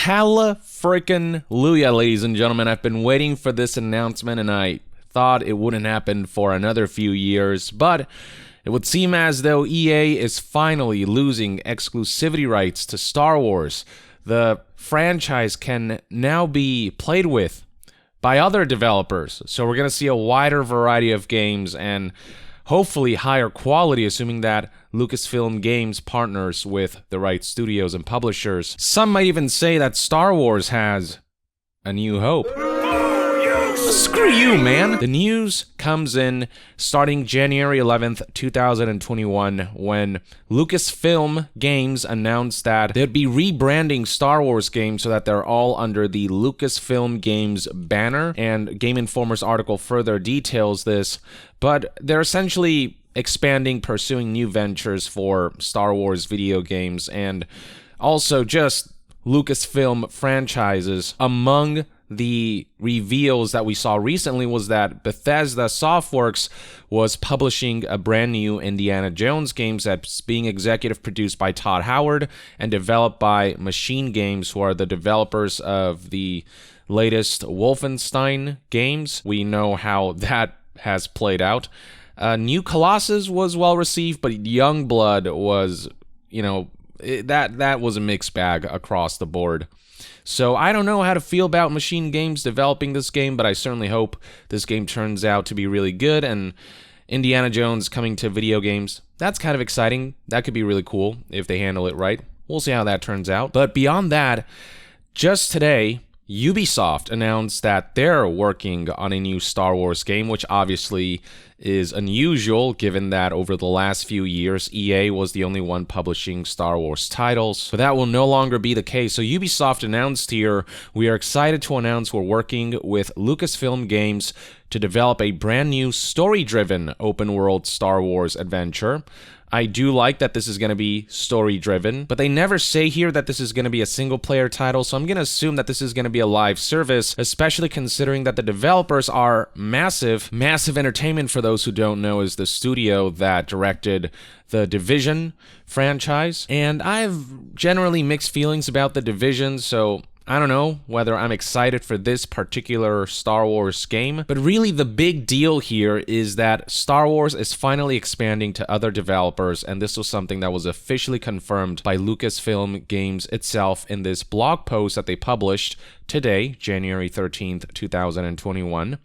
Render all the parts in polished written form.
Hallelujah, ladies and gentlemen. I've been waiting for this announcement, and I thought it wouldn't happen for another few years, but it would seem as though EA is finally losing exclusivity rights to Star Wars. The franchise can now be played with by other developers, so we're going to see a wider variety of games and hopefully higher quality, assuming that Lucasfilm Games partners with the right studios and publishers. Some might even say that Star Wars has a new hope. Screw you, man! The news comes in starting January 11th, 2021, when Lucasfilm Games announced that they'd be rebranding Star Wars games so that they're all under the Lucasfilm Games banner, and Game Informer's article further details this, but they're essentially expanding, pursuing new ventures for Star Wars video games, and also just Lucasfilm franchises. Among the reveals that we saw recently was that Bethesda Softworks was publishing a brand new Indiana Jones game that's being executive produced by Todd Howard and developed by Machine Games, who are the developers of the latest Wolfenstein games. We know how that has played out. New Colossus was well received, but Youngblood was, that was a mixed bag across the board. So I don't know how to feel about Machine Games developing this game, but I certainly hope this game turns out to be really good, and Indiana Jones coming to video games, that's kind of exciting. That could be really cool if they handle it right. We'll see how that turns out. But beyond that, just today, Ubisoft announced that they're working on a new Star Wars game, which obviously is unusual given that over the last few years, EA was the only one publishing Star Wars titles. But that will no longer be the case. So Ubisoft announced here, we are excited to announce we're working with Lucasfilm Games to develop a brand new story-driven open-world Star Wars adventure. I do like that this is going to be story-driven, but they never say here that this is going to be a single-player title, so I'm going to assume that this is going to be a live service, especially considering that the developers are massive. Massive Entertainment, for those who don't know, is the studio that directed the Division franchise, and I have generally mixed feelings about the Division, so I don't know whether I'm excited for this particular Star Wars game, but really the big deal here is that Star Wars is finally expanding to other developers, and this was something that was officially confirmed by Lucasfilm Games itself in this blog post that they published today, January 13th, 2021.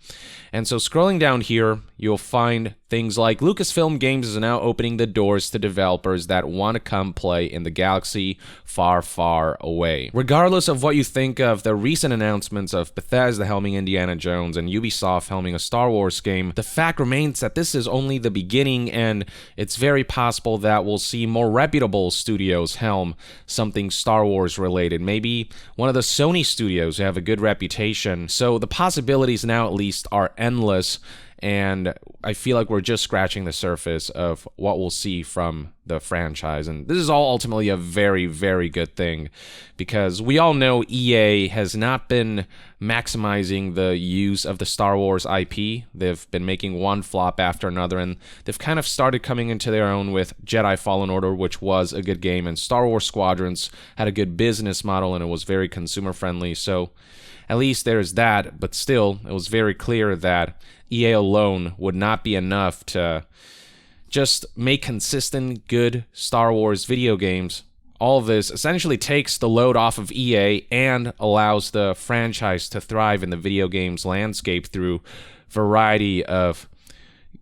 And so scrolling down here, you'll find things like Lucasfilm Games is now opening the doors to developers that want to come play in the galaxy far, far away. Regardless of what you think of the recent announcements of Bethesda helming Indiana Jones and Ubisoft helming a Star Wars game, the fact remains that this is only the beginning, and it's very possible that we'll see more reputable studios helm something Star Wars related. Maybe one of the Sony studios who have a good reputation. So the possibilities now at least are endless, and I feel like we're just scratching the surface of what we'll see from the franchise. And this is all ultimately a very, very good thing, because we all know EA has not been maximizing the use of the Star Wars IP. They've been making one flop after another, and they've kind of started coming into their own with Jedi Fallen Order, which was a good game, and Star Wars Squadrons had a good business model, and it was very consumer friendly. So at least there's that, but still, it was very clear that EA alone would not be enough to just make consistent, good Star Wars video games. All of this essentially takes the load off of EA and allows the franchise to thrive in the video games landscape through variety of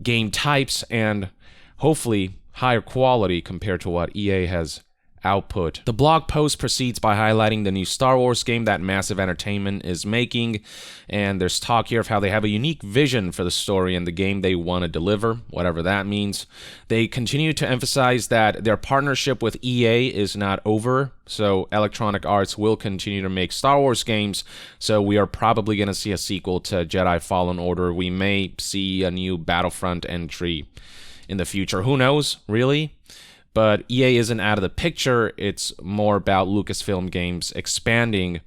game types and hopefully higher quality compared to what EA has output. The blog post proceeds by highlighting the new Star Wars game that Massive Entertainment is making, and there's talk here of how they have a unique vision for the story and the game they want to deliver, whatever that means. They continue to emphasize that their partnership with EA is not over, so Electronic Arts will continue to make Star Wars games, so we are probably going to see a sequel to Jedi Fallen Order. We may see a new Battlefront entry in the future. Who knows, really? But EA isn't out of the picture. It's more about Lucasfilm Games expanding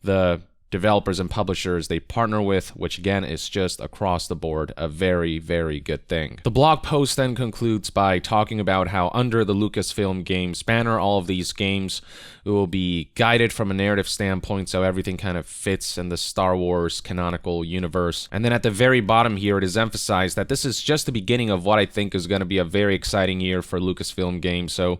the developers and publishers they partner with, which again is just across the board a very, very good thing. The blog post then concludes by talking about how under the Lucasfilm Games banner, all of these games will be guided from a narrative standpoint, so everything kind of fits in the Star Wars canonical universe. And then at the very bottom here, it is emphasized that this is just the beginning of what I think is going to be a very exciting year for Lucasfilm Games, so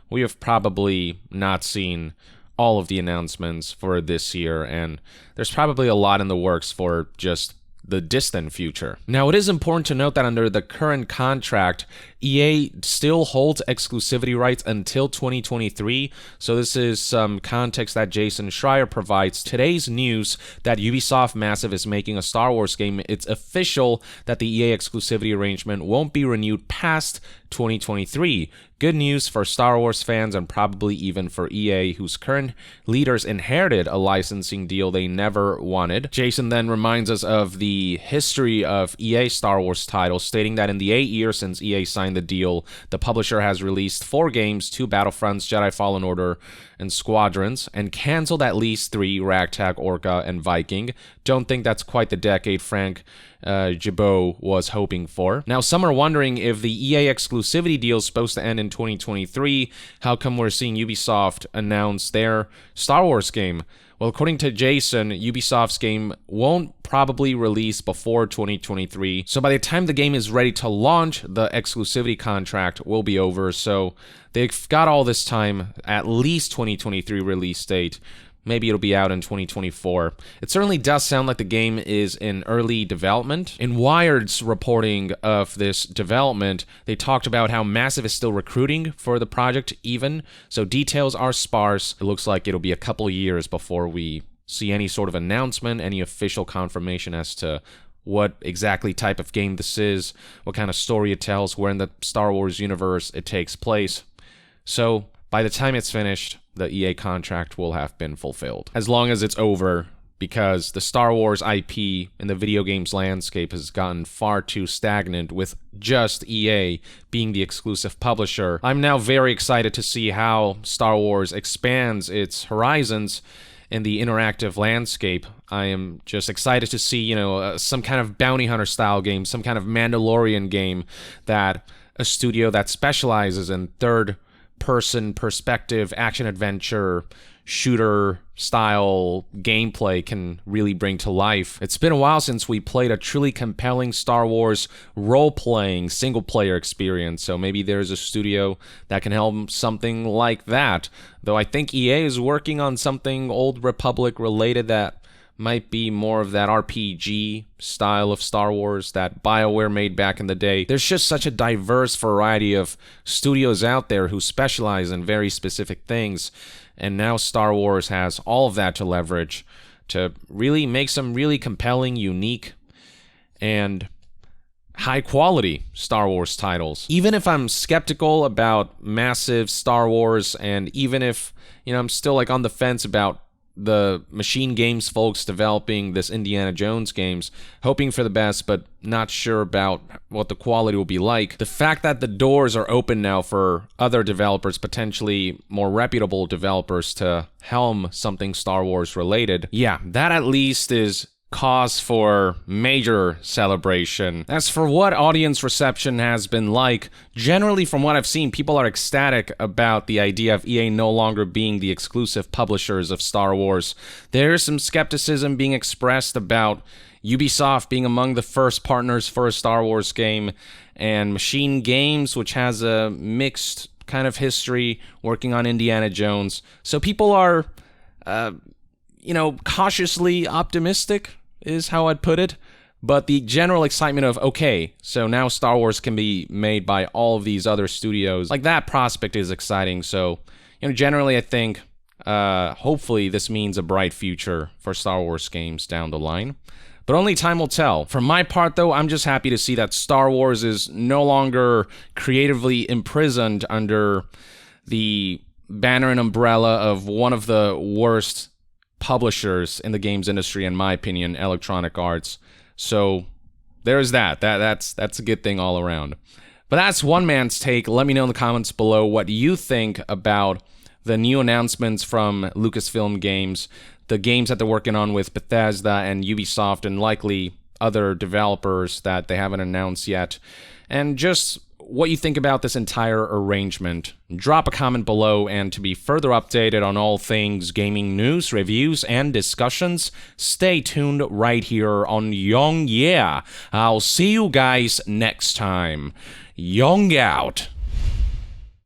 we have probably not seen all of the announcements for this year, and there's probably a lot in the works for just the distant future. Now, it is important to note that under the current contract, EA still holds exclusivity rights until 2023, so this is some context that Jason Schreier provides. Today's news that Ubisoft Massive is making a Star Wars game, it's official that the EA exclusivity arrangement won't be renewed past 2023. Good news for Star Wars fans and probably even for EA, whose current leaders inherited a licensing deal they never wanted. Jason then reminds us of the history of EA Star Wars titles, stating that in the 8 years since EA signed the deal, the publisher has released 4 games, 2 Battlefronts, Jedi Fallen Order, and Squadrons, and canceled at least 3, Ragtag, Orca, and Viking. Don't think that's quite the decade Frank Gibeau was hoping for. Now, some are wondering if the EA exclusivity deal is supposed to end in 2023. How come we're seeing Ubisoft announce their Star Wars game? Well, according to Jason, Ubisoft's game won't probably release before 2023. So by the time the game is ready to launch, the exclusivity contract will be over. So they've got all this time, at least 2023 release date. Maybe it'll be out in 2024. It certainly does sound like the game is in early development. In Wired's reporting of this development, they talked about how Massive is still recruiting for the project even, so details are sparse. It looks like it'll be a couple years before we see any sort of announcement, any official confirmation as to what exactly type of game this is, what kind of story it tells, where in the Star Wars universe it takes place. So by the time it's finished, the EA contract will have been fulfilled. As long as it's over, because the Star Wars IP in the video games landscape has gotten far too stagnant with just EA being the exclusive publisher. I'm now very excited to see how Star Wars expands its horizons in the interactive landscape. I am just excited to see, some kind of bounty hunter style game, some kind of Mandalorian game that a studio that specializes in third-person perspective, action-adventure, shooter-style gameplay can really bring to life. It's been a while since we played a truly compelling Star Wars role-playing single-player experience, so maybe there's a studio that can help something like that. Though I think EA is working on something Old Republic-related that might be more of that RPG style of Star Wars that BioWare made back in the day. There's just such a diverse variety of studios out there who specialize in very specific things, and now Star Wars has all of that to leverage to really make some really compelling, unique, and high-quality Star Wars titles. Even if I'm skeptical about massive Star Wars, and even if, I'm still on the fence about the Machine Games folks developing this Indiana Jones games, hoping for the best, but not sure about what the quality will be like. The fact that the doors are open now for other developers, potentially more reputable developers, to helm something Star Wars related, yeah, that at least is cause for major celebration. As for what audience reception has been like, generally from what I've seen, people are ecstatic about the idea of EA no longer being the exclusive publishers of Star Wars. There's some skepticism being expressed about Ubisoft being among the first partners for a Star Wars game, and Machine Games, which has a mixed kind of history working on Indiana Jones. So people are, cautiously optimistic is how I'd put it, but the general excitement of, okay, so now Star Wars can be made by all of these other studios, that prospect is exciting. So, generally I think, hopefully this means a bright future for Star Wars games down the line, but only time will tell. For my part, though, I'm just happy to see that Star Wars is no longer creatively imprisoned under the banner and umbrella of one of the worst publishers in the games industry, in my opinion, Electronic Arts. So there's that's a good thing all around. But that's one man's take. Let me know in the comments below what you think about the new announcements from Lucasfilm Games, the games that they're working on with Bethesda and Ubisoft and likely other developers that they haven't announced yet, and just what you think about this entire arrangement. Drop a comment below, and to be further updated on all things gaming news, reviews, and discussions, stay tuned right here on Young Yeah. I'll see you guys next time. Young out.